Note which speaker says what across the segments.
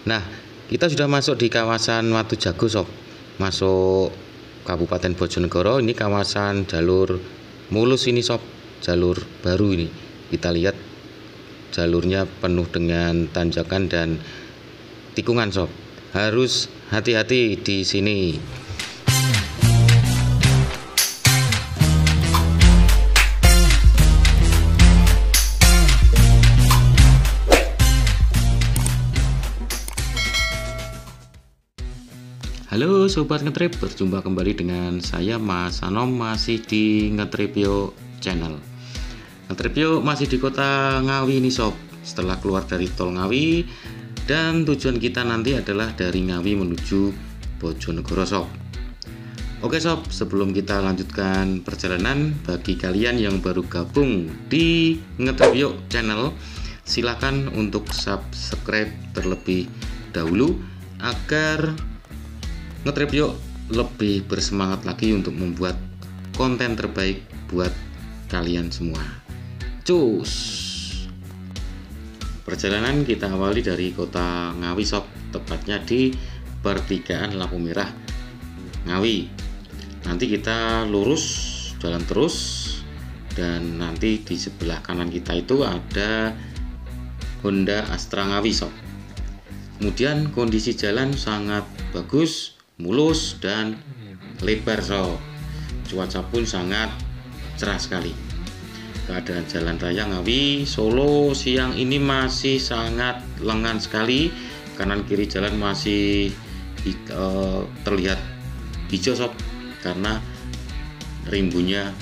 Speaker 1: Nah, kita sudah masuk di kawasan Watu Jago sob. Masuk Kabupaten Bojonegoro. Ini kawasan jalur mulus ini sob, jalur baru ini. Kita lihat jalurnya penuh dengan tanjakan dan tikungan sob. Harus hati-hati di sini. Halo Sobat Ngetrip, berjumpa kembali dengan saya Mas Anom, masih di Ngetripyo Channel. Ngetripyo masih di kota Ngawi nih sob. Setelah keluar dari tol Ngawi, dan tujuan kita nanti adalah dari Ngawi menuju Bojonegoro sob. Oke sob, sebelum kita lanjutkan perjalanan, bagi kalian yang baru gabung di Ngetripyo Channel, silakan untuk subscribe terlebih dahulu agar Ngetripyo lebih bersemangat lagi untuk membuat konten terbaik buat kalian semua. Cus. Perjalanan kita awali dari kota Ngawi sob, tepatnya di pertigaan lampu merah Ngawi. Nanti kita lurus, jalan terus, dan nanti di sebelah kanan kita itu ada Honda Astra Ngawi sob. Kemudian kondisi jalan sangat bagus, mulus dan lebar sob. Cuaca pun sangat cerah sekali. Keadaan jalan raya Ngawi Solo siang ini masih sangat lengan sekali. Kanan kiri jalan masih terlihat hijau sob, karena rimbunya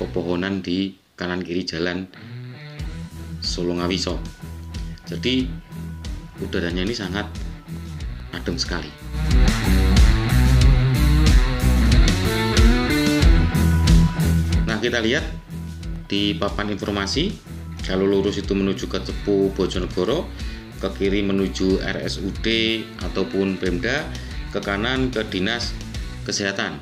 Speaker 1: pepohonan di kanan kiri jalan Solo Ngawi sob. Jadi udaranya ini sangat adem sekali. Nah, kita lihat di papan informasi, kalau lurus itu menuju ke Cepu Bojonegoro, ke kiri menuju RSUD ataupun Pemda, ke kanan ke Dinas Kesehatan.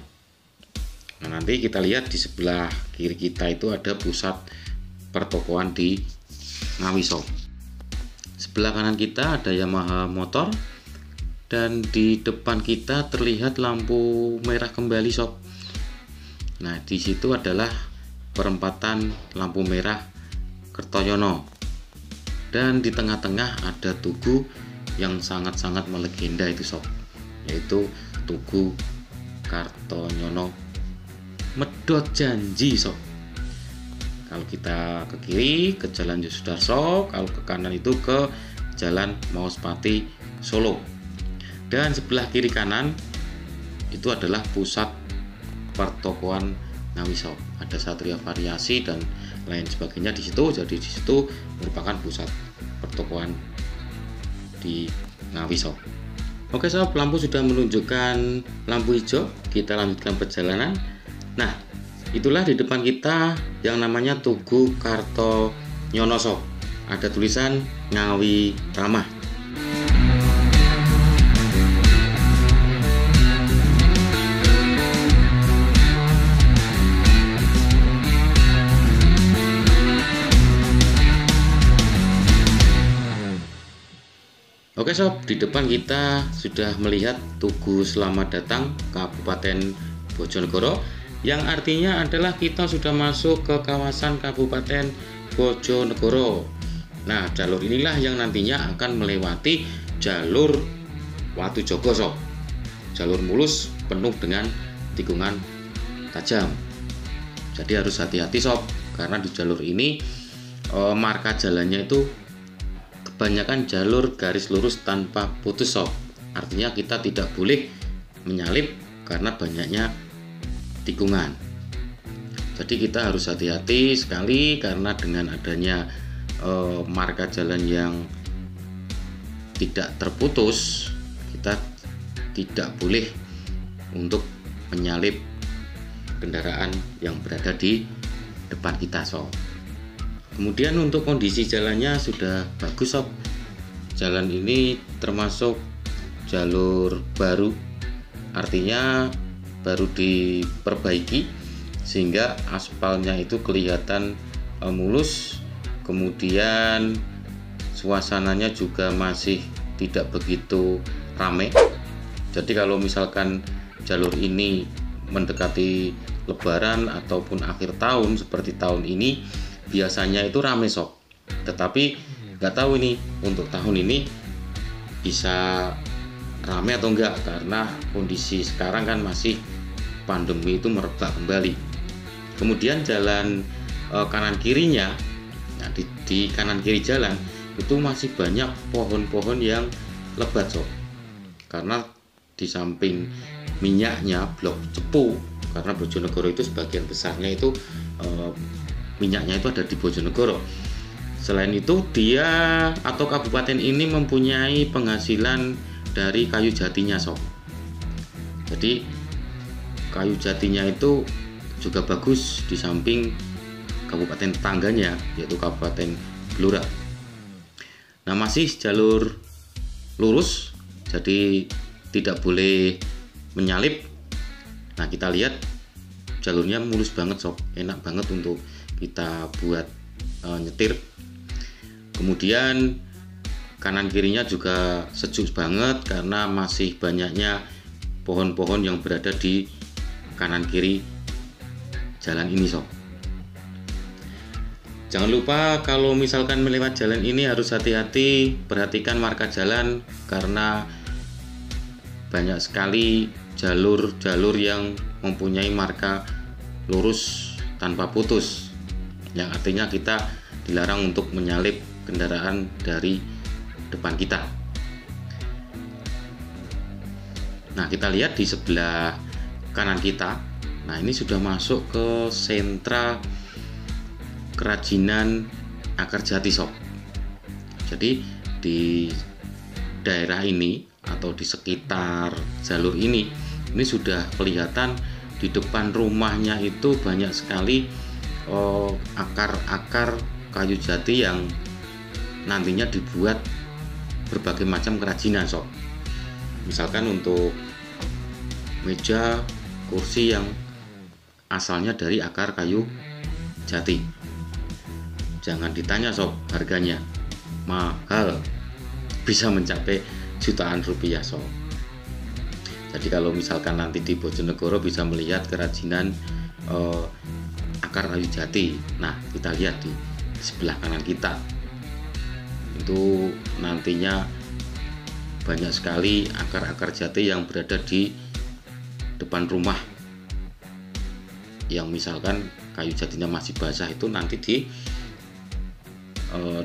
Speaker 1: Nah, nanti kita lihat di sebelah kiri kita itu ada pusat pertokoan di Ngawi sob. Sebelah kanan kita ada Yamaha motor, dan di depan kita terlihat lampu merah kembali sob. Nah, di situ adalah perempatan lampu merah Kertoyono, dan di tengah-tengah ada tugu yang sangat-sangat melegenda itu sob, yaitu Tugu Kartonyono Medhot Janji sob. Kalau kita ke kiri ke Jalan Yosudarso, kalau ke kanan itu ke Jalan Mauspati Solo. Dan sebelah kiri kanan itu adalah pusat pertokoan Ngawi sob. Ada Satria Variasi dan lain sebagainya di situ. Jadi di situ merupakan pusat pertokoan di Ngawi sob. Oke sob, lampu sudah menunjukkan lampu hijau. Kita lanjutkan perjalanan. Nah, itulah di depan kita yang namanya Tugu Kartonyono sob. Ada tulisan Ngawi Ramah. Oke sob, di depan kita sudah melihat Tugu Selamat Datang Kabupaten Bojonegoro, yang artinya adalah kita sudah masuk ke kawasan Kabupaten Bojonegoro. Nah, jalur inilah yang nantinya akan melewati jalur Watu Jago sob. Jalur mulus penuh dengan tikungan tajam. Jadi harus hati-hati sob, karena di jalur ini marka jalannya itu kebanyakan jalur garis lurus tanpa putus sob. Artinya kita tidak boleh menyalip karena banyaknya tikungan. Jadi kita harus hati-hati sekali, karena dengan adanya marka jalan yang tidak terputus, kita tidak boleh untuk menyalip kendaraan yang berada di depan kita sob. Kemudian untuk kondisi jalannya sudah bagus sob. Jalan ini termasuk jalur baru, artinya baru diperbaiki sehingga aspalnya itu kelihatan mulus. Kemudian suasananya juga masih tidak begitu ramai. Jadi kalau misalkan jalur ini mendekati Lebaran ataupun akhir tahun seperti tahun ini, biasanya itu ramai sob. Tetapi nggak tahu ini untuk tahun ini bisa ramai atau enggak, karena kondisi sekarang kan masih pandemi itu merebak kembali. Kemudian jalan kanan kirinya, nah di kanan kiri jalan itu masih banyak pohon-pohon yang lebat sob, karena di samping minyaknya blok cepu, karena Bojonegoro itu sebagian besarnya itu minyaknya itu ada di Bojonegoro. Selain itu dia atau kabupaten ini mempunyai penghasilan dari kayu jatinya sob. Jadi kayu jatinya itu juga bagus di samping kabupaten tetangganya yaitu Kabupaten Blora. Nah masih jalur lurus, jadi tidak boleh menyalip. Nah kita lihat jalurnya mulus banget sob, enak banget untuk kita buat nyetir. Kemudian kanan kirinya juga sejuk banget karena masih banyaknya pohon-pohon yang berada di kanan kiri jalan ini sob. Jangan lupa kalau misalkan melewat jalan ini harus hati-hati, perhatikan marka jalan karena banyak sekali jalur-jalur yang mempunyai marka lurus tanpa putus, yang artinya kita dilarang untuk menyalip kendaraan dari depan kita. Nah kita lihat di sebelah kanan kita, nah ini sudah masuk ke sentra kerajinan akar jati sob. Jadi di daerah ini atau di sekitar jalur ini sudah kelihatan di depan rumahnya itu banyak sekali akar-akar kayu jati yang nantinya dibuat berbagai macam kerajinan sob. Misalkan untuk meja, kursi yang asalnya dari akar kayu jati. Jangan ditanya sob, harganya mahal, bisa mencapai jutaan rupiah sob. Jadi kalau misalkan nanti di Bojonegoro bisa melihat kerajinan akar kayu jati. Nah kita lihat di sebelah kanan kita itu nantinya banyak sekali akar-akar jati yang berada di depan rumah, yang misalkan kayu jatinya masih basah itu nanti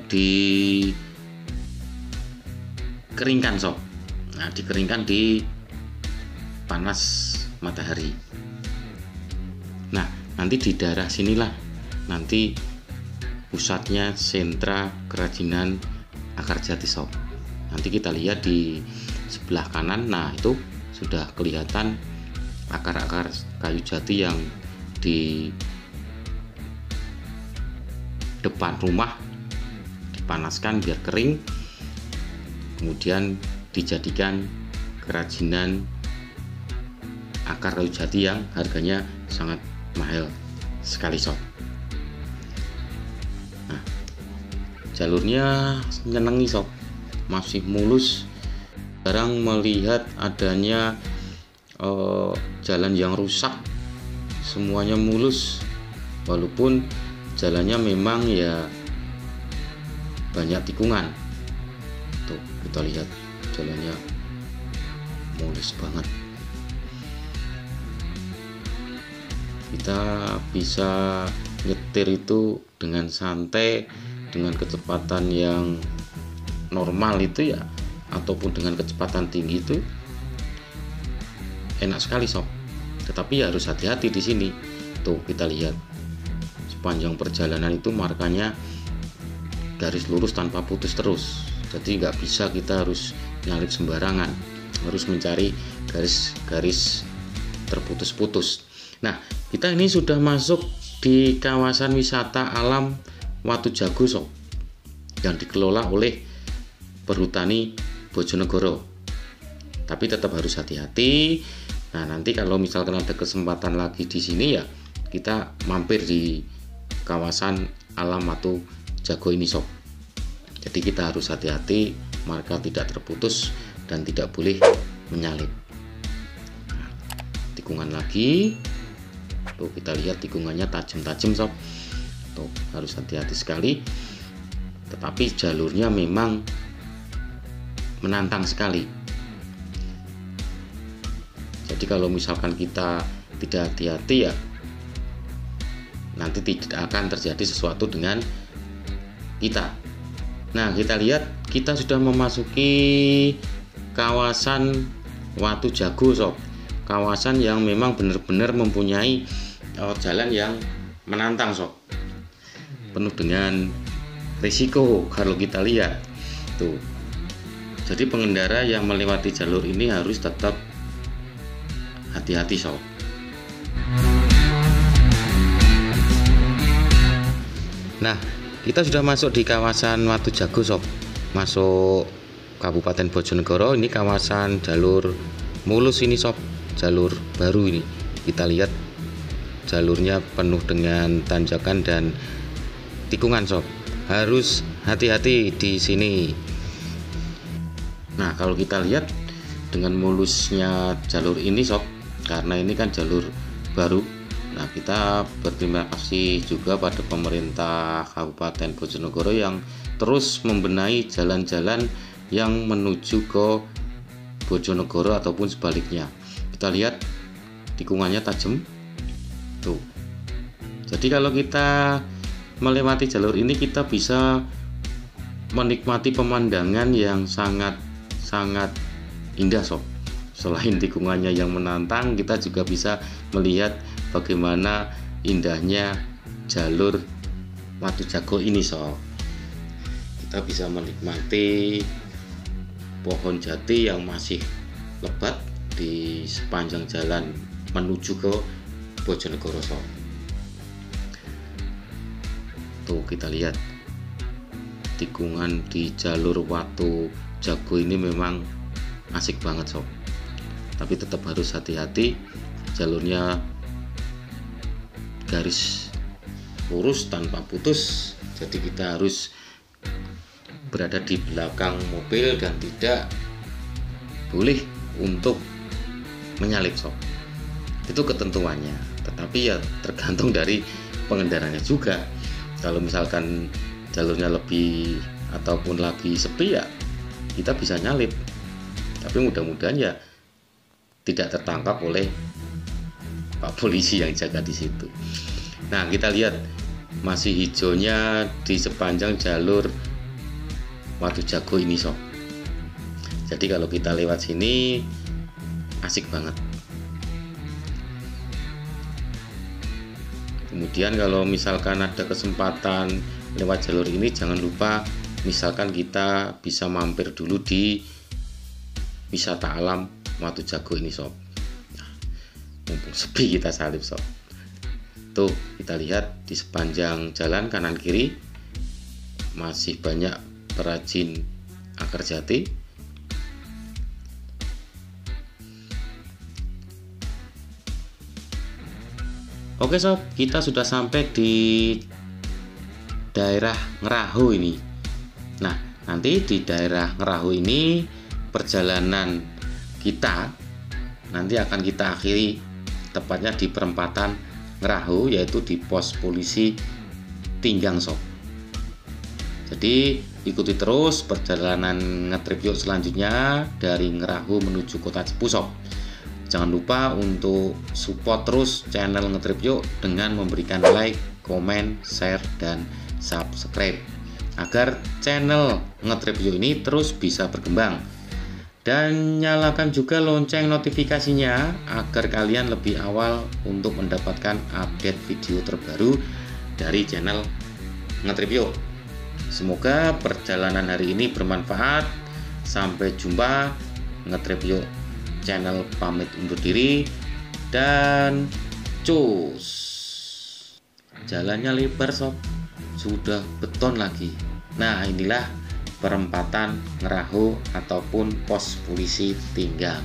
Speaker 1: dikeringkan sob. Nah dikeringkan di panas matahari. Nah nanti di daerah sinilah nanti pusatnya sentra kerajinan akar jati sob. Nanti kita lihat di sebelah kanan, nah itu sudah kelihatan akar-akar kayu jati yang di depan rumah dipanaskan biar kering, kemudian dijadikan kerajinan akar kayu jati yang harganya sangat mahal sekali sob. Nah jalurnya nyenengi sob, masih mulus. Jarang melihat adanya jalan yang rusak, semuanya mulus, walaupun jalannya memang ya banyak tikungan. Tuh kita lihat jalannya mulus banget. Kita bisa nyetir itu dengan santai, dengan kecepatan yang normal itu ya, ataupun dengan kecepatan tinggi itu enak sekali sob. Tetapi ya harus hati-hati di sini. Tuh kita lihat sepanjang perjalanan itu markanya garis lurus tanpa putus terus. Jadi nggak bisa kita harus nyalip sembarangan, harus mencari garis-garis terputus-putus. Nah kita ini sudah masuk di kawasan wisata alam Watu Jago sob, yang dikelola oleh Perhutani Bojonegoro. Tapi tetap harus hati-hati. Nah nanti kalau misalkan ada kesempatan lagi di sini ya kita mampir di kawasan alam Watu Jago ini sob. Jadi kita harus hati-hati maka tidak terputus dan tidak boleh menyalip. Nah, tikungan lagi, tuh kita lihat tikungannya tajam-tajam sob, tuh harus hati-hati sekali, tetapi jalurnya memang menantang sekali. Jadi kalau misalkan kita tidak hati-hati ya nanti tidak akan terjadi sesuatu dengan kita. Nah, kita lihat kita sudah memasuki kawasan Watu Jago sob, kawasan yang memang benar-benar mempunyai jalan yang menantang sob, penuh dengan risiko kalau kita lihat tuh. Jadi pengendara yang melewati jalur ini harus tetap hati-hati sob. Nah, kita sudah masuk di kawasan Watu Jago sob, masuk Kabupaten Bojonegoro. Ini kawasan jalur mulus ini sob, jalur baru ini. Kita lihat jalurnya penuh dengan tanjakan dan tikungan sob, harus hati-hati di sini. Nah, kalau kita lihat dengan mulusnya jalur ini sob, karena ini kan jalur baru. Nah, kita berterima kasih juga pada pemerintah Kabupaten Bojonegoro yang terus membenahi jalan-jalan yang menuju ke Bojonegoro ataupun sebaliknya. Kita lihat tikungannya tajam tuh. Jadi kalau kita melewati jalur ini kita bisa menikmati pemandangan yang sangat indah sob. Selain tikungannya yang menantang, kita juga bisa melihat bagaimana indahnya jalur Watu Jago ini sob. Kita bisa menikmati pohon jati yang masih lebat di sepanjang jalan menuju ke Bojonegoro sob. Tuh kita lihat tikungan di jalur Watu Jago ini memang asik banget sob, tapi tetap harus hati-hati, jalurnya garis lurus tanpa putus, jadi kita harus berada di belakang mobil dan tidak boleh untuk menyalip sob. Itu ketentuannya, tetapi ya tergantung dari pengendaranya juga. Kalau misalkan jalurnya lebih ataupun lagi sepi ya kita bisa nyalip, tapi mudah-mudahan ya tidak tertangkap oleh Pak Polisi yang jaga di situ. Nah, kita lihat masih hijaunya di sepanjang jalur Watu Jago ini sob. Jadi kalau kita lewat sini asik banget. Kemudian kalau misalkan ada kesempatan lewat jalur ini, jangan lupa misalkan kita bisa mampir dulu di wisata alam Watu Jago ini sob. Nah, mumpung sepi kita salip sob. Tuh kita lihat di sepanjang jalan kanan kiri masih banyak perajin akar jati. Oke sob, kita sudah sampai di daerah Ngeraho ini. Nah, nanti di daerah Ngeraho ini perjalanan kita nanti akan kita akhiri tepatnya di perempatan Ngeraho, yaitu di pos polisi Tinggang sob. Jadi ikuti terus perjalanan ngetrip yuk selanjutnya dari Ngeraho menuju Kota Cepu sob. Jangan lupa untuk support terus channel Ngetrip Yuk dengan memberikan like, komen, share, dan subscribe agar channel Ngetrip Yuk ini terus bisa berkembang. Dan nyalakan juga lonceng notifikasinya agar kalian lebih awal untuk mendapatkan update video terbaru dari channel Ngetrip Yuk. Semoga perjalanan hari ini bermanfaat. Sampai jumpa. Ngetrip Yuk channel pamit undur diri dan cus. Jalannya lebar sob, sudah beton lagi. Nah, inilah perempatan Ngeraho ataupun pos polisi Tinggang.